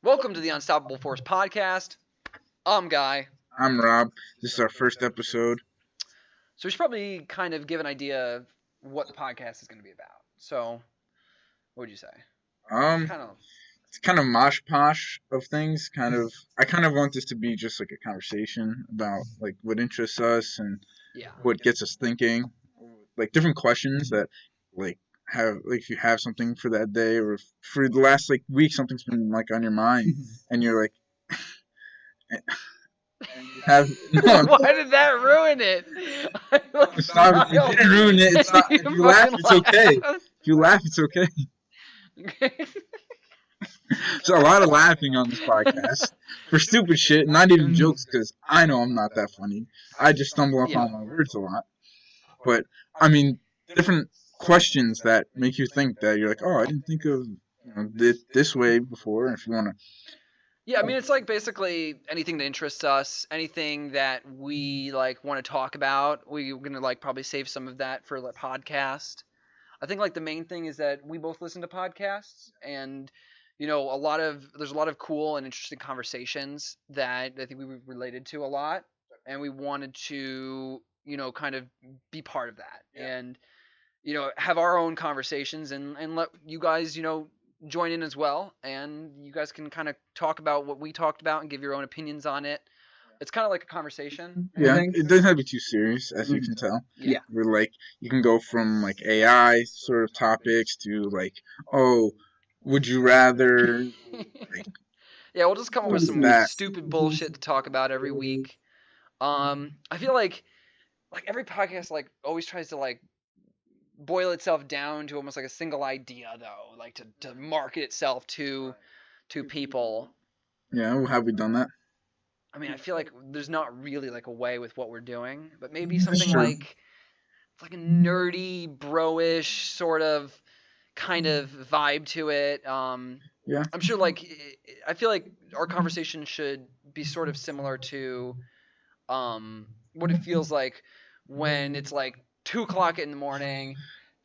Welcome to the Unstoppable Force podcast. I'm Guy. I'm Rob. This is our first episode. So we should probably kind of give an idea of what the podcast is going to be about. So, what would you say? Kind of. It's kind of mosh posh of things. I kind of want this to be just like a conversation about like what interests us and what gets us thinking, like different questions that like have like if you have something for that day or if for the last like week something's been like on your mind and you're like have no. Why did that ruin it? Stop! You didn't ruin it. It's not. If you laugh, it's okay. If you laugh, it's okay. There's a lot of laughing on this podcast for stupid shit, not even jokes, because I know I'm not that funny. I just stumble upon my words a lot. But I mean, different questions that make you think that you're like, oh, I didn't think of this way before. If you want to. Yeah, I mean, it's like basically anything that interests us, anything that we like want to talk about. We're gonna like probably save some of that for the podcast. I think like the main thing is that we both listen to podcasts, and there's a lot of cool and interesting conversations that I think we related to a lot, and we wanted to kind of be part of that, and have our own conversations and let you guys join in as well, and you guys can kind of talk about what we talked about and give your own opinions on it. It's kind of like a conversation. Yeah, it doesn't have to be too serious, as you can tell. Yeah. We're like, you can go from like AI sort of topics to like, oh, would you rather? Like, yeah, we'll just come up with some that? stupid bullshit to talk about every week. I feel like every podcast like always tries to like boil itself down to almost like a single idea, though, like to market itself to people. Yeah, well, have we done that? I mean, I feel like there's not really like a way with what we're doing, but maybe something like a nerdy, bro-ish sort of kind of vibe to it. Yeah. I'm sure I feel like our conversation should be sort of similar to what it feels like when it's like 2 o'clock in the morning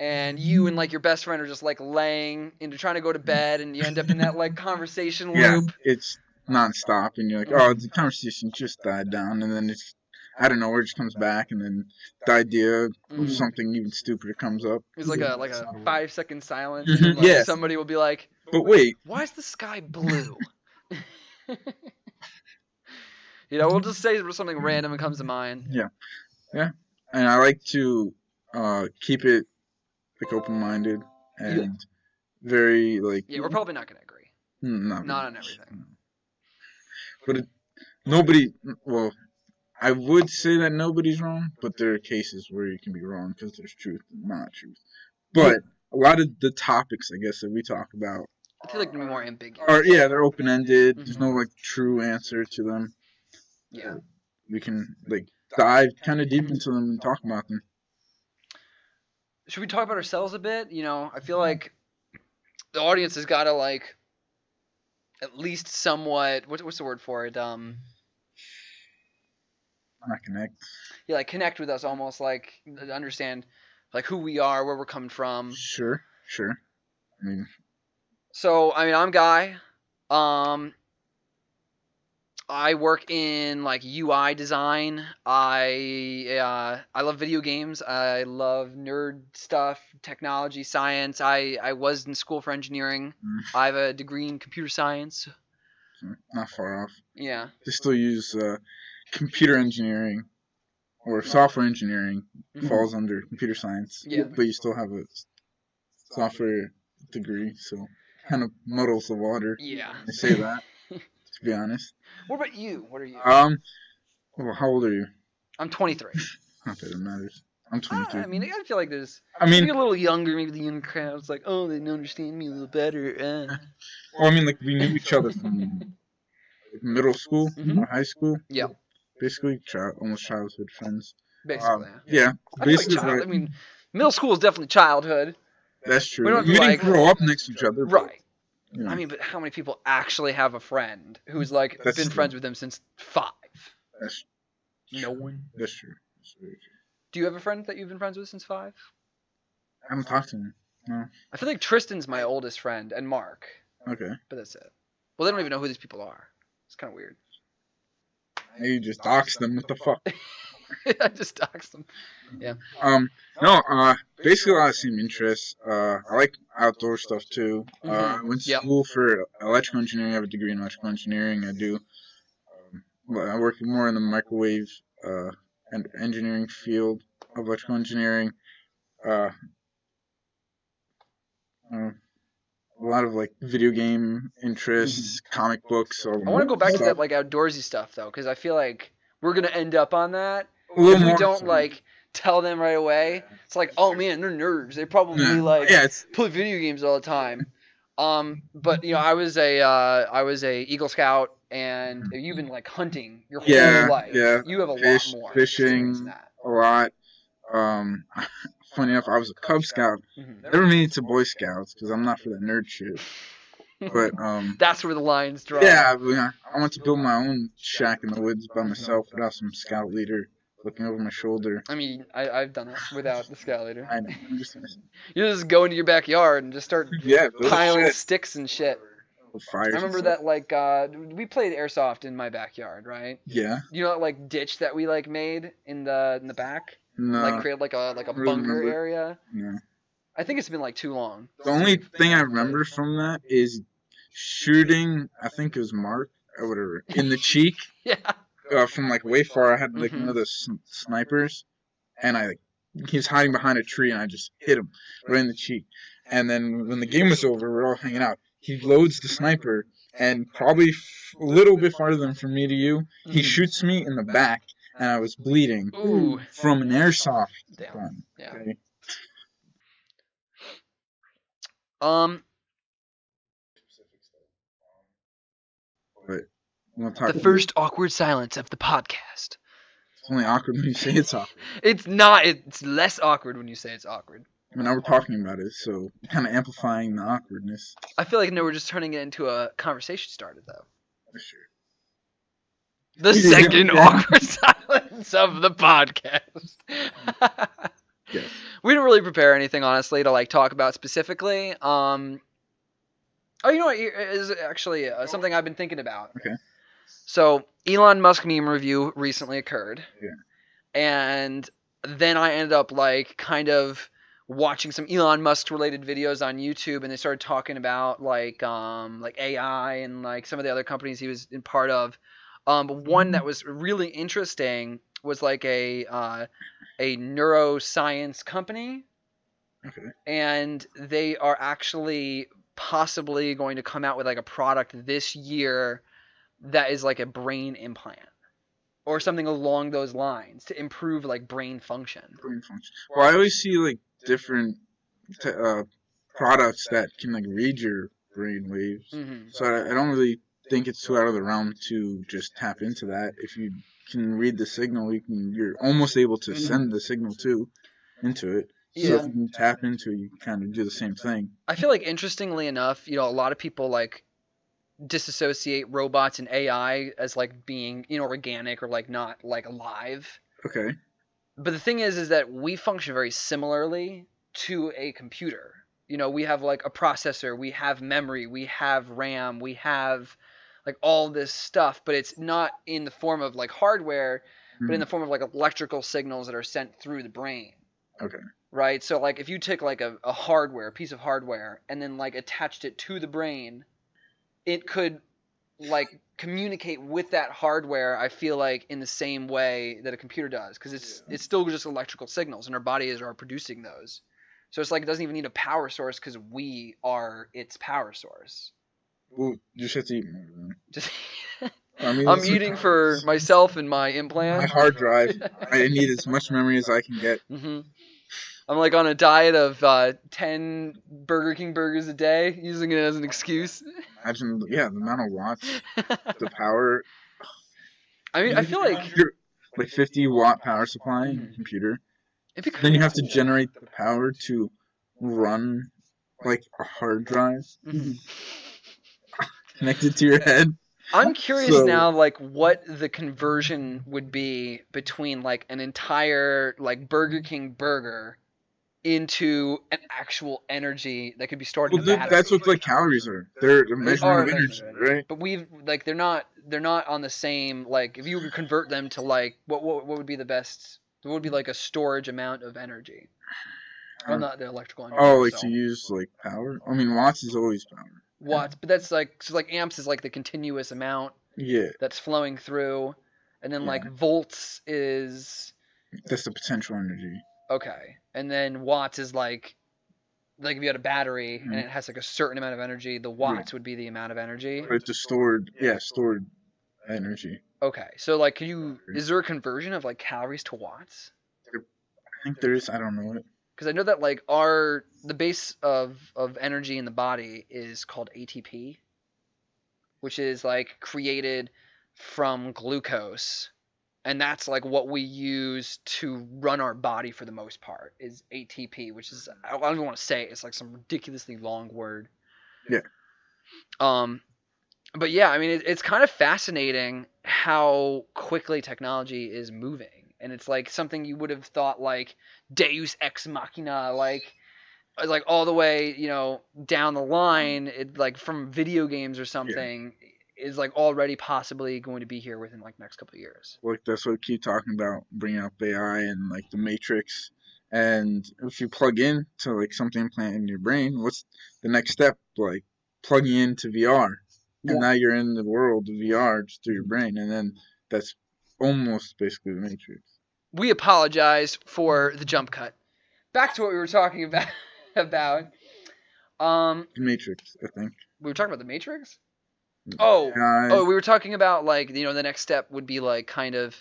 and you and like your best friend are just like laying into trying to go to bed, and you end up in that like conversation loop. Yeah, it's nonstop, and you're like, oh, the conversation just died down, and then it's I don't know where it just comes back, and then the idea of something even stupider comes up. It's like a 5-second silence. Mm-hmm. And, like, yes. Somebody will be like, but wait, why is the sky blue? We'll just say something random that comes to mind. Yeah, and I like to keep it like open-minded and very like. Yeah, we're probably not gonna agree. Not on everything. But nobody. Well, I would say that nobody's wrong, but there are cases where you can be wrong because there's truth and not truth. But a lot of the topics, I guess, that we talk about, I feel like they're more ambiguous. They're open-ended. Mm-hmm. There's no like true answer to them. Yeah. We can like dive kind of deep into them and talk about them. Should we talk about ourselves a bit? I feel like the audience has got to like at least somewhat. What's the word for it? Not connect. Yeah, like connect with us, almost like understand like who we are, where we're coming from. Sure. I'm Guy. I work in like UI design. I love video games. I love nerd stuff, technology, science. I was in school for engineering. I have a degree in computer science. Not far off. Yeah. They still use computer engineering or software engineering falls under computer science. Yeah. But you still have a software degree, so kind of muddles the water. Yeah. I say that. To be honest. What about you? What are you? Well, how old are you? I'm 23. Not that it matters. I'm 22. I mean, I feel like there's. I mean, a little younger, maybe the young crowd's like, oh, they understand me a little better. Well, I mean, like we knew each other from middle school or high school. Yeah. Basically, almost childhood friends. Basically. Yeah. Basically, I mean, middle school is definitely childhood. That's true. We didn't grow up next to each other. Right. I mean, but how many people actually have a friend who's like been friends with them since 5? No one. That's true. Do you have a friend that you've been friends with since 5? I haven't talked to him. No. I feel like Tristan's my oldest friend, and Mark. Okay. But that's it. Well, they don't even know who these people are. It's kind of weird. You just dox them. What the fuck? I just doxed them. Yeah. No. Basically, a lot of same interests. I like outdoor stuff too. I went to school for electrical engineering. I have a degree in electrical engineering. I do. I work more in the microwave and engineering field of electrical engineering. A lot of like video game interests, comic books. I want to go back to that like outdoorsy stuff though, because I feel like we're gonna end up on that if we don't like tell them right away. It's like, oh man, they're nerds. They probably play video games all the time. But I was a Eagle Scout, and you've been like hunting your whole life. Yeah, you have a lot more fishing, than that. A lot. Funny enough, I was a Cub Scout. Never made it to Boy Scouts because I'm not for that nerd shit. But that's where the lines draw. Yeah, I want to build my own shack in the woods by myself without some scout leader looking over my shoulder. I mean, I've done it without the scout leader. I know. You just go into your backyard and just start piling sticks and shit. I remember that we played airsoft in my backyard, right? Yeah. You know that like ditch that we like made in the back? No. Like created like a bunker area? Yeah. I think it's been like too long. The only thing I remember from that is shooting, I think it was Mark or whatever, in the cheek. Yeah. From like way far. I had like one of those snipers, and he was hiding behind a tree, and I just hit him right in the cheek. And then when the game was over, we're all hanging out. He loads the sniper, and probably a little bit farther than from me to you, he shoots me in the back, and I was bleeding from an airsoft gun. Yeah. Okay? But the first awkward silence of the podcast. It's only awkward when you say it's awkward. It's not. It's less awkward when you say it's awkward. I mean, now we're talking about it, so kind of amplifying the awkwardness. I feel like we're just turning it into a conversation starter, though. Sure. The second awkward silence of the podcast. Yes. We didn't really prepare anything, honestly, to like talk about specifically. Oh, you know what? It is actually something I've been thinking about. Okay. So, Elon Musk meme review recently occurred. Yeah. And then I ended up like kind of watching some Elon Musk related videos on YouTube, and they started talking about like AI and like some of the other companies he was in part of. But one that was really interesting was like a neuroscience company. Okay. And they are actually possibly going to come out with like a product this year that is like a brain implant or something along those lines to improve like brain function. Well, I always see like different products that can like read your brain waves. Mm-hmm. So I don't really think it's too out of the realm to just tap into that. If you can read the signal, you're almost able to send the signal into it. So if you can tap into it, you can kind of do the same thing. I feel like interestingly enough, a lot of people like disassociate robots and AI as like being inorganic or like not like alive. Okay. But the thing is that we function very similarly to a computer. We have like a processor, we have memory, we have RAM, we have like all this stuff, but it's not in the form of like hardware, but in the form of like electrical signals that are sent through the brain. Okay. Right? So like if you take like a piece of hardware and then like attached it to the brain, it could like communicate with that hardware, I feel like, in the same way that a computer does, because it's still just electrical signals and our bodies are producing those. So it's like it doesn't even need a power source because we are its power source. Well, you just have to eat more. Just I'm eating for myself and my implant. My hard drive. I need as much memory as I can get. Mm-hmm. I'm like on a diet of 10 Burger King burgers a day, using it as an excuse. Imagine, the amount of watts, the power. I mean, I feel like 50-watt power supply in a computer. Then you have to generate the power to run like a hard drive connected to your head. I'm curious now, like, what the conversion would be between like an entire like Burger King burger into an actual energy that could be stored in a Well, battery. that's what like calories are. They're a measurement of energy, right? But they're not on the same, like, if you would convert them to like what would be the best, what would be like a storage amount of energy? Well, not the electrical energy. Oh, like to use like power? I mean, watts is always power. Watts, but that's like, so like amps is like the continuous amount that's flowing through, and then like volts is that's the potential energy. Okay, and then watts is like if you had a battery and it has like a certain amount of energy, the watts would be the amount of energy. But it's stored energy. Okay, so like, is there a conversion of like calories to watts? I think there is. I don't know it. Because I know that like the base of energy in the body is called ATP, which is like created from glucose, and that's like what we use to run our body for the most part, is ATP, which is, I don't even want to say it, it's like some ridiculously long word. Yeah. But yeah, I mean, it's kind of fascinating how quickly technology is moving, and it's like something you would have thought like Deus ex machina, like all the way, down the line, like from video games or something. Yeah. Is like already possibly going to be here within like next couple of years. Like that's what we keep talking about, bringing up AI and like the Matrix. And if you plug in to like something implanted in your brain, what's the next step? Like plugging into VR, and now you're in the world of VR just through your brain, and then that's almost basically the Matrix. We apologize for the jump cut. Back to what we were talking about. The Matrix, I think. We were talking about the Matrix? We were talking about like, the next step would be like kind of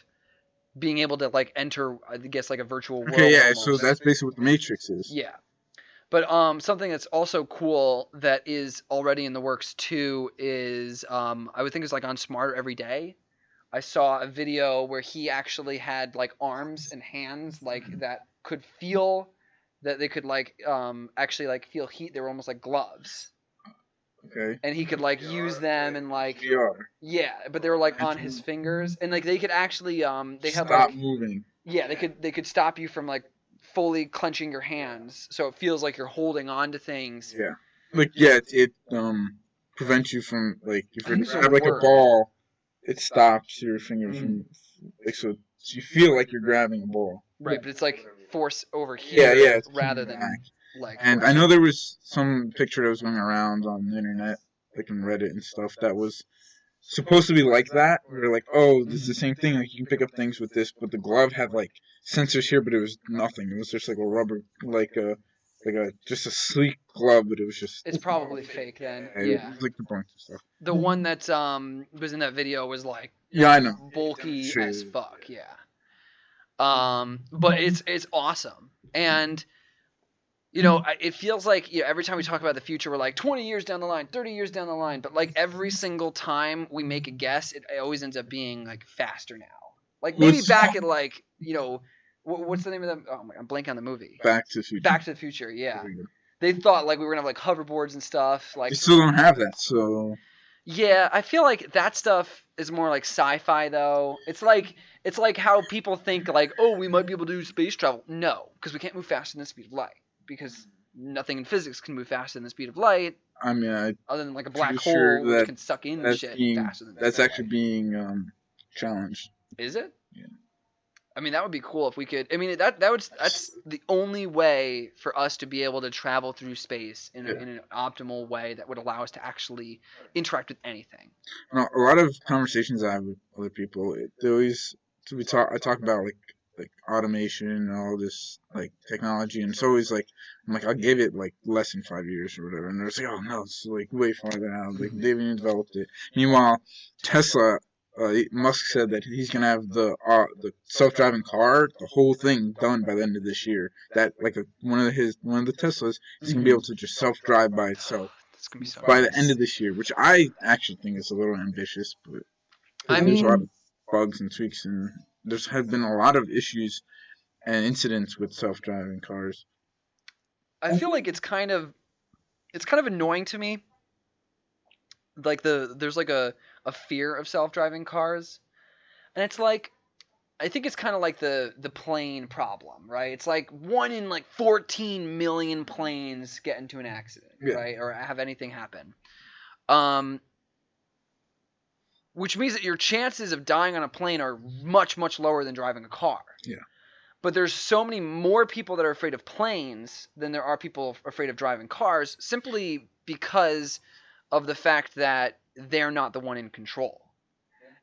being able to like enter, I guess, like a virtual world. Okay, yeah, almost. So that's basically what the Matrix is. Yeah. But something that's also cool that is already in the works too is, I would think it's like on Smarter Every Day. I saw a video where he actually had like arms and hands like that could feel, that they could like actually like feel heat. They were almost like gloves. Okay. And he could like use them and like VR. Yeah, but they were like on his fingers, and like they could actually they had stop like moving. Yeah, they could stop you from like fully clenching your hands, so it feels like you're holding on to things. Yeah. Like it prevents you from like if you have like a ball, it stops your fingers from like so you feel like you're grabbing a ball. Right, but it's like force over here rather than like. And I know there was some picture that was going around on the internet, like in Reddit and stuff, that was supposed to be like that. Where like, oh, this is the same thing. Like you can pick up things with this, but the glove had like sensors here, but it was nothing. It was just like a rubber, just a sleek glove, but it was just. It's probably fake then. Yeah. It was like the bunch of stuff. The one that was in that video was like. Yeah, I know. Bulky as fuck. Yeah. But it's awesome, and. It feels like every time we talk about the future, we're like 20 years down the line, 30 years down the line. But like every single time we make a guess, it always ends up being like faster now. Like maybe back at like, what's the name of them? Oh my, I'm blanking on the movie. Back to the Future. Back to the Future, yeah. They thought like we were gonna have like hoverboards and stuff. Like they still don't have that, so. Yeah, I feel like that stuff is more like sci-fi though. It's like how people think like, oh, we might be able to do space travel. No, because we can't move faster than the speed of light. Because nothing in physics can move faster than the speed of light. I mean, other than like a black hole, which can suck in shit faster than that's actually being challenged. Is it? Yeah. I mean, that would be cool if we could. I mean, that's the only way for us to be able to travel through space in an optimal way that would allow us to actually interact with anything. A lot of conversations I have with other people, I talk about like automation and all this like technology, and it's always like I'm like I'll give it like less than 5 years or whatever, and they're like, oh no, it's like way farther out. Like they haven't even developed it. Meanwhile, Tesla, Musk said that he's gonna have the self-driving car, the whole thing done by the end of this year. That like one of the Teslas is gonna be able to just self-drive by itself by the end of this year, which I actually think is a little ambitious, but there's a lot of bugs and tweaks, and there's have been a lot of issues and incidents with self-driving cars. I feel like it's kind of annoying to me. Like there's like a fear of self-driving cars, and it's like, I think it's kind of like the plane problem, right? It's like 1 in like 14 million planes get into an accident, right, or have anything happen. Which means that your chances of dying on a plane are much, much lower than driving a car. Yeah. But there's so many more people that are afraid of planes than there are people afraid of driving cars, simply because of the fact that they're not the one in control.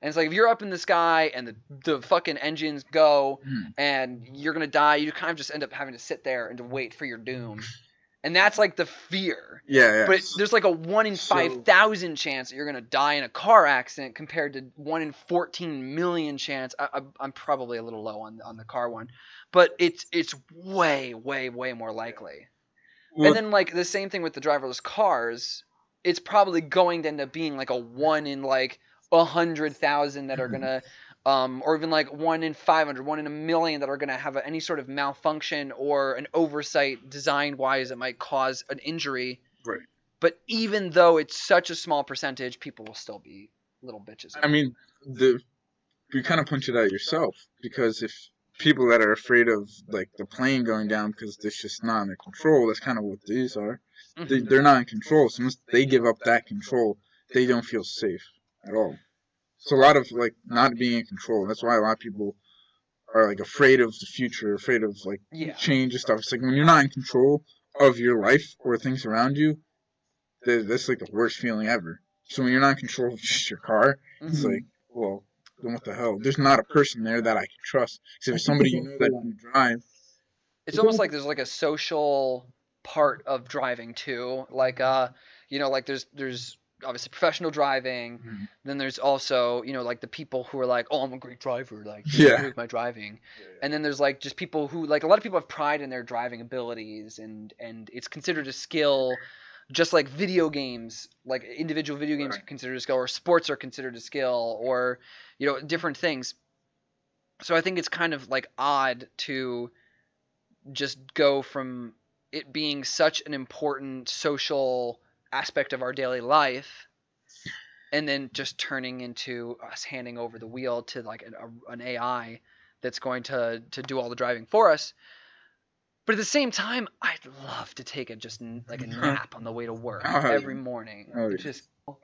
And it's like if you're up in the sky and the fucking engines go and you're going to die, you kind of just end up having to sit there and to wait for your doom. And that's like the fear. Yeah. But there's like a 1 in 5,000 chance that you're going to die in a car accident compared to 1 in 14 million chance. I'm probably a little low on the car one. But it's way, way, way more likely. Well, and then like the same thing with the driverless cars. It's probably going to end up being like a 1 in like 100,000 that are gonna, or even like 1 in 500, 1 in a million that are gonna have any sort of malfunction or an oversight design-wise that might cause an injury. Right. But even though it's such a small percentage, people will still be little bitches. I mean, you kind of pointed out yourself, because if people that are afraid of like the plane going down because it's just not under control, that's kind of what these are. They're not in control. So once they give up that control, they don't feel safe at all. So a lot of like not being in control. That's why a lot of people are like afraid of the future, afraid of like change and stuff. It's like when you're not in control of your life or things around you, that's like the worst feeling ever. So when you're not in control of just your car, it's like, well, then what the hell? There's not a person there that I can trust. Because if somebody you know that you drive, it's almost like there's like a social part of driving too. Like like there's obviously professional driving. Then there's also, like the people who are like, oh, I'm a great driver, like with my driving. And then there's like just people who, like, a lot of people have pride in their driving abilities, and it's considered a skill, just like video games, like individual video games are considered a skill, or sports are considered a skill, or different things. So I think it's kind of like odd to just go from it being such an important social aspect of our daily life, and then just turning into us handing over the wheel to like an AI that's going to do all the driving for us. But at the same time, I'd love to take just like a nap on the way to work every morning.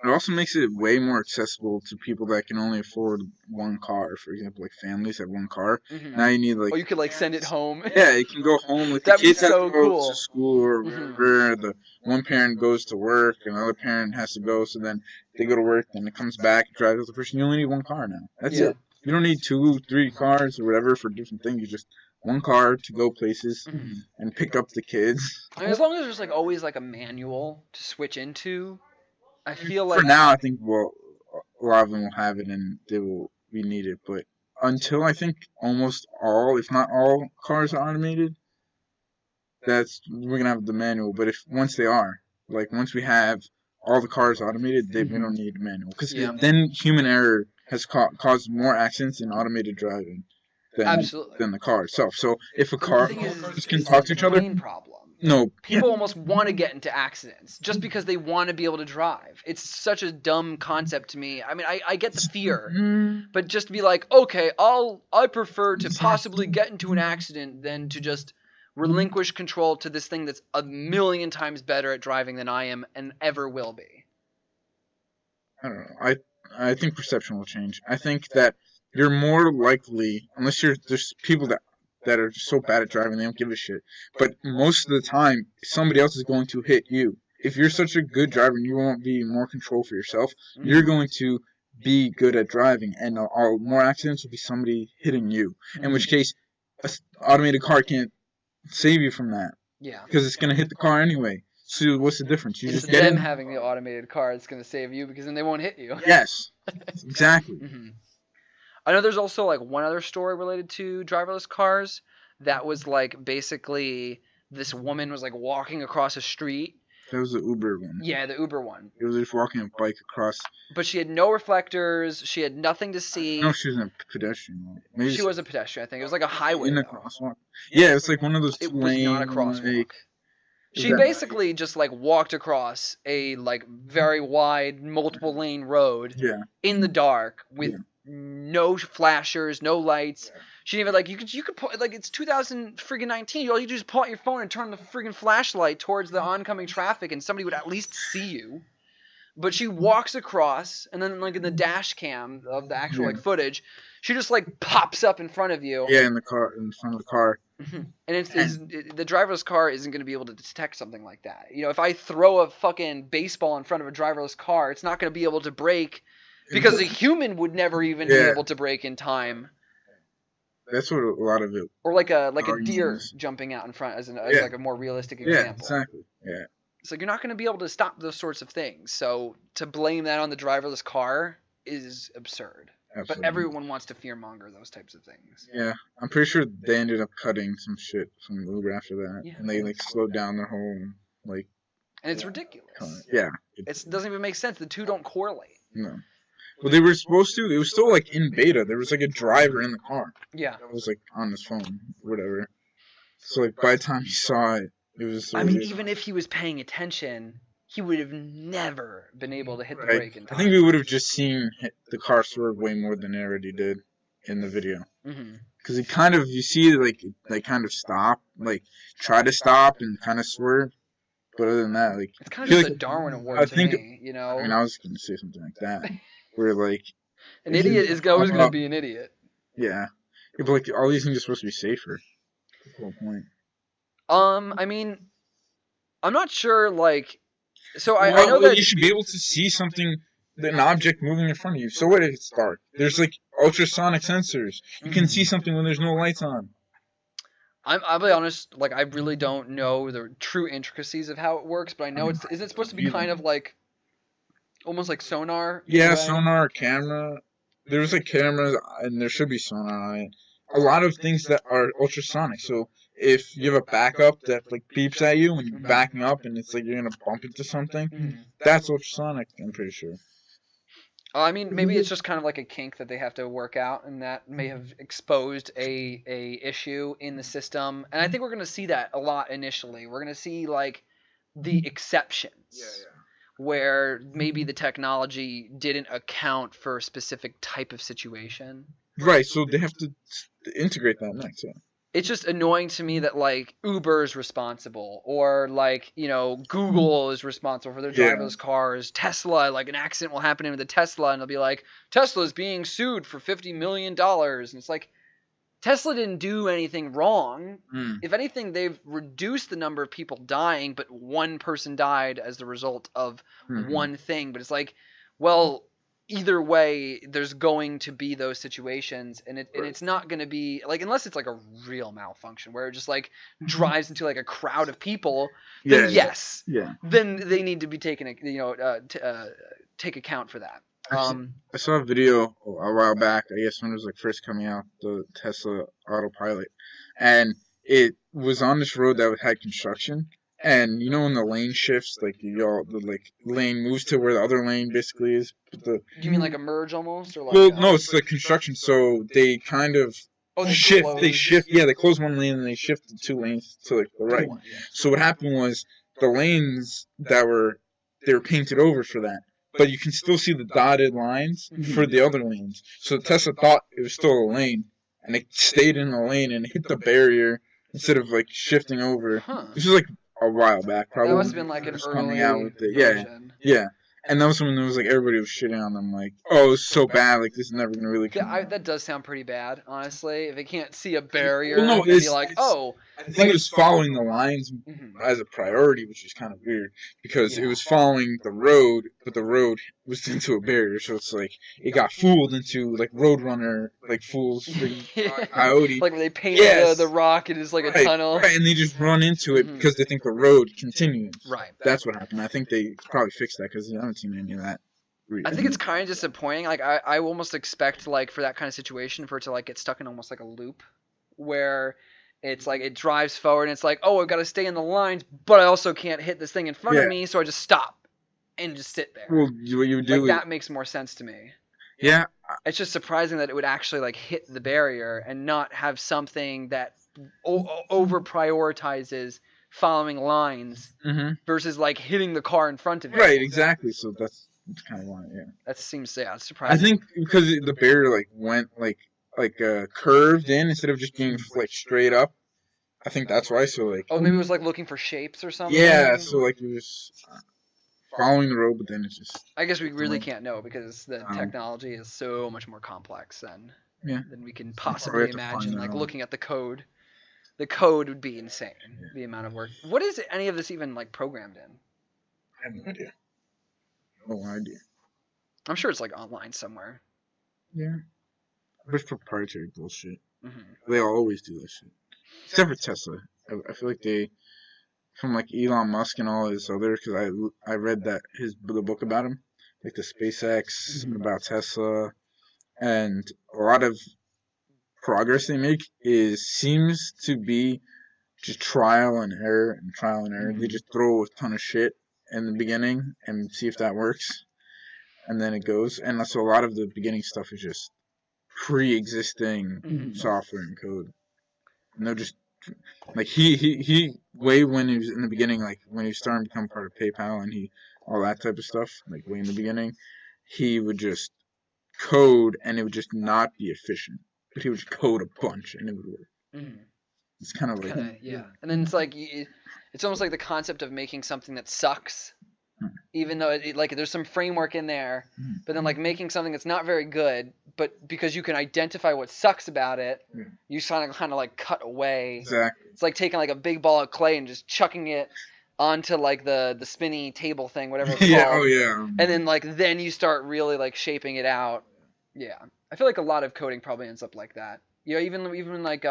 It also makes it way more accessible to people that can only afford one car. For example, like families have one car. Now you need like... Oh, you could like send it home. Yeah, you can go home. Like the kids have to go to school or wherever. The one parent goes to work, and the other parent has to go. So then they go to work, then it comes back, drives the person. You only need one car now. That's it. You don't need 2, 3 cars or whatever for different things. You just... one car to go places and pick up the kids. I mean, as long as there's like always like a manual to switch into, I feel like... For now, I think a lot of them will have it and they will be needed. But until I think almost all, if not all, cars are automated, we're gonna have the manual. But once they are, like once we have all the cars automated, we don't need a manual, because then human error has caused more accidents in automated driving than the car itself. So if a car can talk to each other, problem. No, people almost want to get into accidents just because they want to be able to drive. It's such a dumb concept to me. I mean, I get the fear, but just to be like, okay, I prefer to possibly get into an accident than to just relinquish control to this thing that's 1,000,000 times better at driving than I am and ever will be. I don't know. I think perception will change. I think that you're more likely, unless there's people that are so bad at driving they don't give a shit. But most of the time, somebody else is going to hit you. If you're such a good driver and you won't be more control for yourself, you're going to be good at driving, and more accidents will be somebody hitting you. In which case, an automated car can't save you from that. Yeah. Because it's going to hit the car anyway. So what's the difference? You just get them having the automated car that's going to save you, because then they won't hit you. Yes. Exactly. I know there's also like one other story related to driverless cars that was like basically this woman was like walking across a street. That was the Uber one. Yeah, the Uber one. It was just walking a bike across. But she had no reflectors. She had nothing to see. No, she was a pedestrian. Maybe she was a pedestrian, I think. It was like a highway. In a crosswalk. Yeah, it's like one of those lanes. It was not a crosswalk. She basically just like walked across a like very wide multiple lane road in the dark with no flashers, no lights. Yeah. She didn't even you could put it's 2019. All you do is pull out your phone and turn the friggin' flashlight towards the oncoming traffic, and somebody would at least see you. But she walks across, and then in the dash cam of the actual footage, she just pops up in front of you. Yeah, in front of the car. Mm-hmm. And the driverless car isn't going to be able to detect something like that. If I throw a fucking baseball in front of a driverless car, it's not going to be able to brake because a human would never even be able to brake in time. That's what a lot of it. Or like a deer jumping out in front as a more realistic example. Yeah, exactly. Yeah. It's you're not going to be able to stop those sorts of things. So to blame that on the driverless car is absurd. Absolutely. But everyone wants to fearmonger those types of things. Yeah, I'm pretty sure they ended up cutting some shit from Uber after that, and they slowed down their whole And it's ridiculous. Yeah, it doesn't even make sense. The two don't correlate. No. Well, they were supposed to. It was still in beta. There was a driver in the car. Yeah. That was on his phone, whatever. So by the time he saw it, it was. I mean, even if he was paying attention, he would have never been able to hit the brake in time. I think we would have just seen the car swerve way more than it already did in the video. Because it kind of, you see, they kind of stop, try to stop and kind of swerve. But other than that, it's kind of just a Darwin Award to me, I mean, I was going to say something like that. Where, an idiot is always going to be an idiot. Yeah. But, all these things are supposed to be safer. That's the whole point. I mean, I'm not sure, So I know that you should be able to see something, an object moving in front of you. So what if it's dark? There's ultrasonic sensors. You can see something when there's no lights on. I'll be honest, I really don't know the true intricacies of how it works, but I know is it supposed to be kind of almost like sonar? Yeah, sonar, camera. There's cameras, and there should be sonar on it. A lot of things that are ultrasonic. So if you have a backup that beeps at you when you're backing up and it's you're gonna bump into something, that's ultrasonic. I'm pretty sure. I mean, maybe it's just kind of a kink that they have to work out, and that may have exposed a issue in the system. And I think we're gonna see that a lot initially. We're gonna see the exceptions, where maybe the technology didn't account for a specific type of situation. Right. So they have to integrate that next. Yeah. It's just annoying to me that Uber is responsible, or Google is responsible for their driverless cars. Tesla, an accident will happen with a Tesla, and they'll be Tesla's being sued for $50 million, and it's Tesla didn't do anything wrong. If anything, they've reduced the number of people dying, but one person died as the result of one thing. But it's well, either way, there's going to be those situations, and it's not going to be unless it's a real malfunction where it just drives into a crowd of people. Then then they need to be taken take account for that. I saw a video a while back, I guess when it was like first coming out, the Tesla autopilot, and it was on this road that had construction, and you know when the lane shifts, like the lane moves to where the other lane basically is. You mean like a merge almost, or like? Well, no, it's like construction, so they kind of shift. They shift. Yeah, they close one lane and they shift the two lanes to like the right. So what happened was the lanes that were painted over for that. But you can still see the dotted lines for the other lanes. So Tesla thought it was still a lane, and it stayed in the lane and hit the barrier instead of like shifting over. This was like a while back, probably. That must have been like an early version. Yeah. And that was when there was like everybody was shitting on them, like, oh, it's so bad, like this is never gonna really come. That does sound pretty bad, honestly. If it can't see a barrier, well, no, it'd be like, oh. I think it was following the lines as a priority, which is kind of weird because it was following the road, but the road was into a barrier, so it's like it got fooled into like Roadrunner, like fools Coyote. Like when they painted the rock, it is like a tunnel. Right, and they just run into it because they think the road continues. Right. That's what happened. I think they probably fixed that because I haven't seen any of that. I think it's kind of disappointing. Like I almost expect like for that kind of situation for it to like get stuck in almost like a loop where it's like it drives forward and it's like, oh, I've got to stay in the lines, but I also can't hit this thing in front of me, so I just stop and just sit there. Well, what you do that makes more sense to me. Yeah. It's just surprising that it would actually like hit the barrier and not have something that over prioritizes following lines versus like hitting the car in front of you. Right, exactly. So It's kind of why, yeah. That seems surprising. I think because the barrier like went like curved in instead of just being like straight up. I think that's why. So like. Oh, maybe it was like looking for shapes or something. Yeah. So like it was following the road, but then it's just. I guess we really can't know because the technology is so much more complex than we can possibly imagine. Like looking at the code. The code would be insane. Yeah. The amount of work. What is any of this even like programmed in? I have no idea. No idea. I'm sure it's like online somewhere. Yeah. It's proprietary bullshit. Mm-hmm. They always do this shit. Except for Tesla. I feel like they, from like Elon Musk and all his other, because I read the book about him, like the SpaceX, about Tesla, and a lot of progress they make seems to be just trial and error. Mm-hmm. They just throw a ton of shit in the beginning and see if that works, and then it goes. And so a lot of the beginning stuff is just pre-existing software and code. And they'll just like he way when he was in the beginning, like when he was starting to become part of PayPal and all that type of stuff, like way in the beginning, he would just code and it would just not be efficient. But he would just code a bunch and it would work. Mm-hmm. It's kind of like yeah. And then it's like it's almost like the concept of making something that sucks, even though like there's some framework in there, but then like making something that's not very good, but because you can identify what sucks about it, you kind of like cut away. Exactly. It's like taking like a big ball of clay and just chucking it onto like the spinny table thing, whatever it's called. Yeah. Oh yeah. And then like then you start really like shaping it out. Yeah. I feel like a lot of coding probably ends up like that. You know, even like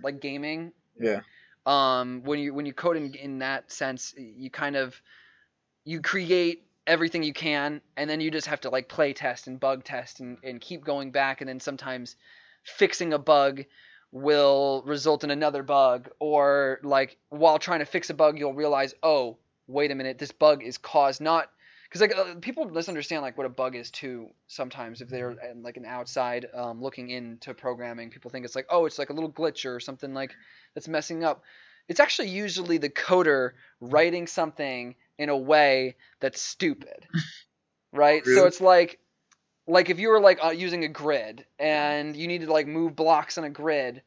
like gaming. Yeah. When you code in that sense, you kind of create everything you can, and then you just have to like play test and bug test and keep going back, and then sometimes fixing a bug will result in another bug, or like while trying to fix a bug, you'll realize, oh, wait a minute, this bug is caused not. Because like people misunderstand like what a bug is too sometimes if they're like an outside looking into programming. People think it's like, oh, it's like a little glitch or something like that's messing up. It's actually usually the coder writing something in a way that's stupid, right? Really? So it's like if you were like using a grid and you needed to like move blocks on a grid,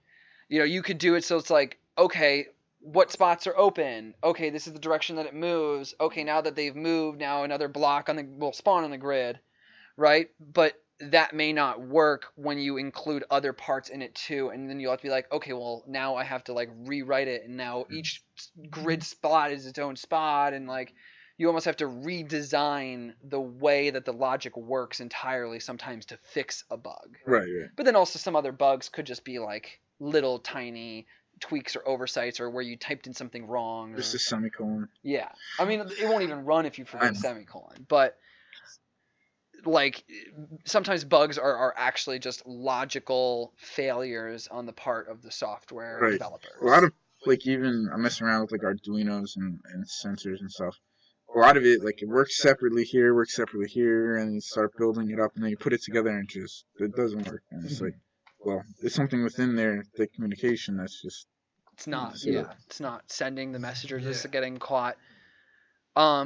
you know, you could do it so it's like, okay, what spots are open? Okay, this is the direction that it moves. Okay, now that they've moved, now another block will spawn on the grid, right? But that may not work when you include other parts in it too, and then you'll have to be like, okay, well now I have to like rewrite it, and now each grid spot is its own spot, and like you almost have to redesign the way that the logic works entirely sometimes to fix a bug. Right. But then also some other bugs could just be like little tiny tweaks or oversights, or where you typed in something wrong. Just a semicolon. Yeah. I mean, it won't even run if you forget a semicolon. But, like, sometimes bugs are actually just logical failures on the part of the software developers. A lot of, like, even I'm messing around with, like, Arduinos and sensors and stuff. A lot of it, like, it works separately here, and you start building it up, and then you put it together, and it doesn't work. And it's like, well, there's something within there, the communication that's just. It's not, it's not sending the message or just getting caught. Yeah,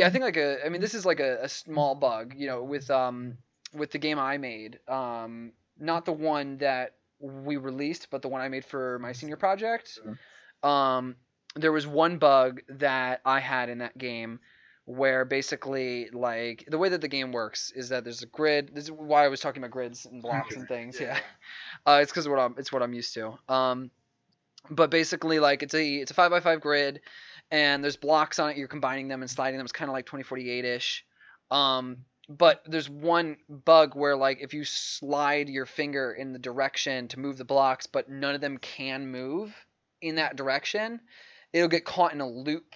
I think this is like a small bug, you know, with the game I made, not the one that we released, but the one I made for my senior project. There was one bug that I had in that game where basically, like, the way that the game works is that there's a grid. This is why I was talking about grids and blocks and things. Yeah. It's because it's what I'm used to. But basically, like, it's a 5x5 grid, and there's blocks on it. You're combining them and sliding them. It's kind of like 2048-ish. But there's one bug where, like, if you slide your finger in the direction to move the blocks, but none of them can move in that direction, it'll get caught in a loop.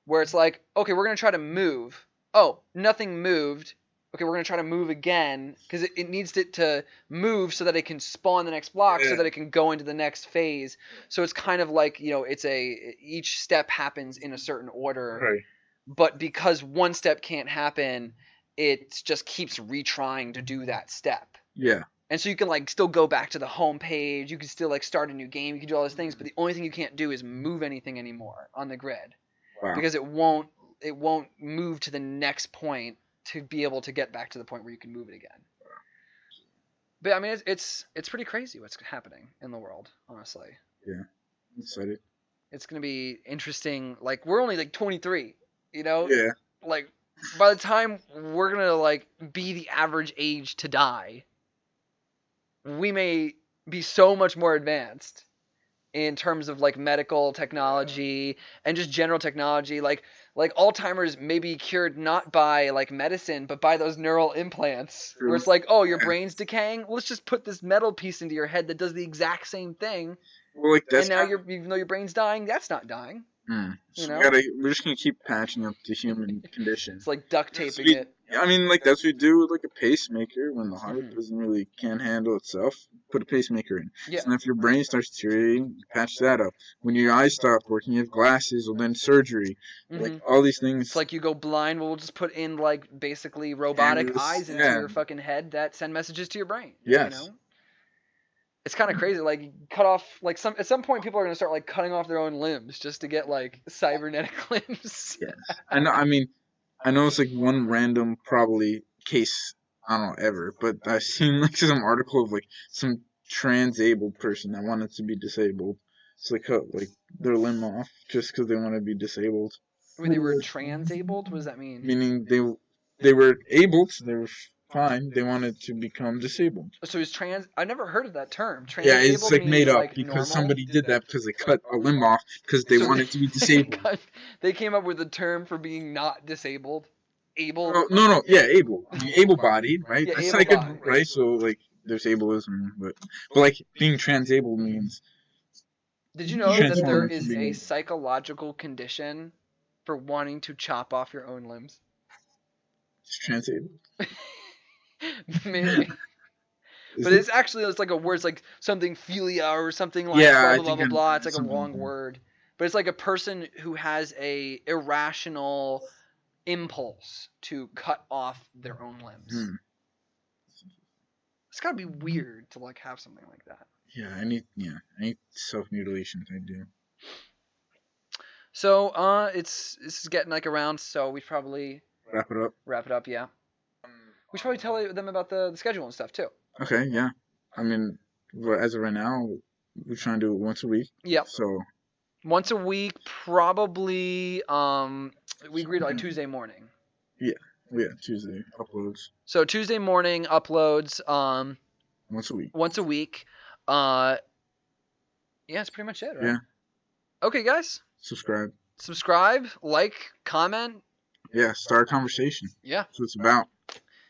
Where it's like, okay, we're going to try to move. Oh, nothing moved. Okay, we're going to try to move again. Because it needs it to move so that it can spawn the next block, so that it can go into the next phase. So it's kind of like, you know, each step happens in a certain order. Right. But because one step can't happen, it just keeps retrying to do that step. Yeah. And so you can, like, still go back to the home page. You can still, like, start a new game. You can do all those things. But the only thing you can't do is move anything anymore on the grid. Wow. Because it won't it won't move to the next point to be able to get back to the point where you can move it again. But I mean, it's pretty crazy what's happening in the world, honestly. Yeah, I'm excited. It's gonna be interesting. Like, we're only like 23, you know. Yeah. Like, by the time we're gonna like be the average age to die, we may be so much more advanced in terms of like medical technology and just general technology. Like Alzheimer's may be cured not by like medicine, but by those neural implants. True. Where it's like, oh, your brain's decaying. Well, let's just put this metal piece into your head that does the exact same thing. Well, like that's and now even though your brain's dying, that's not dying. So we're just gonna keep patching up the human condition. It's like duct taping it. I mean, like that's what we do with like a pacemaker when the heart can't handle itself. Put a pacemaker in. Yeah. So if your brain starts deteriorating, patch that up. When your eyes stop working, you have glasses, or then surgery. Like all these things. It's like you go blind. We'll just put in like basically robotic eyes into your fucking head that send messages to your brain. Yes. You know? It's kind of crazy. Like, cut off, like, at some point people are going to start, like, cutting off their own limbs just to get, like, cybernetic limbs. Yeah. I know it's, like, one random, probably, case, I don't know, ever, but I've seen, like, some article of, like, some trans-abled person that wanted to be disabled. So they cut, like, their limb off just because they want to be disabled. Wait, they were trans-abled? What does that mean? Meaning they were able to, they were fine. They wanted to become disabled. So is trans? I never heard of that term. Yeah, it's like made up because somebody did that because they cut a limb off because they wanted to be disabled. They came up with a term for being not disabled. Able. No. Yeah, able. Able-bodied, right? Yeah, that's like right. So like, there's ableism, but like being trans-abled means. Did you know that there is a psychological condition for wanting to chop off your own limbs? It's trans-abled. Maybe. But it's like a word. It's like something philia or something like blah, blah, blah, blah. It's like a long word. But it's like a person who has a irrational impulse to cut off their own limbs. It's gotta be weird to like have something like that. Yeah, I need self-mutilation if I do. So, this is getting like around, so we probably wrap it up, yeah. We should probably tell them about the schedule and stuff, too. Okay, yeah. I mean, as of right now, we're trying to do it once a week. Yep. So. Once a week, probably, we agreed like Tuesday morning. Yeah, Tuesday uploads. So Tuesday morning uploads, once a week. Yeah, that's pretty much it, right? Yeah. Okay, guys. Subscribe, like, comment. Yeah, start a conversation. Yeah. That's what it's about.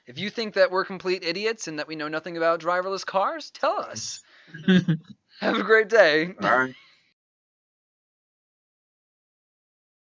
If you think that we're complete idiots and that we know nothing about driverless cars, tell us. Have a great day. All right.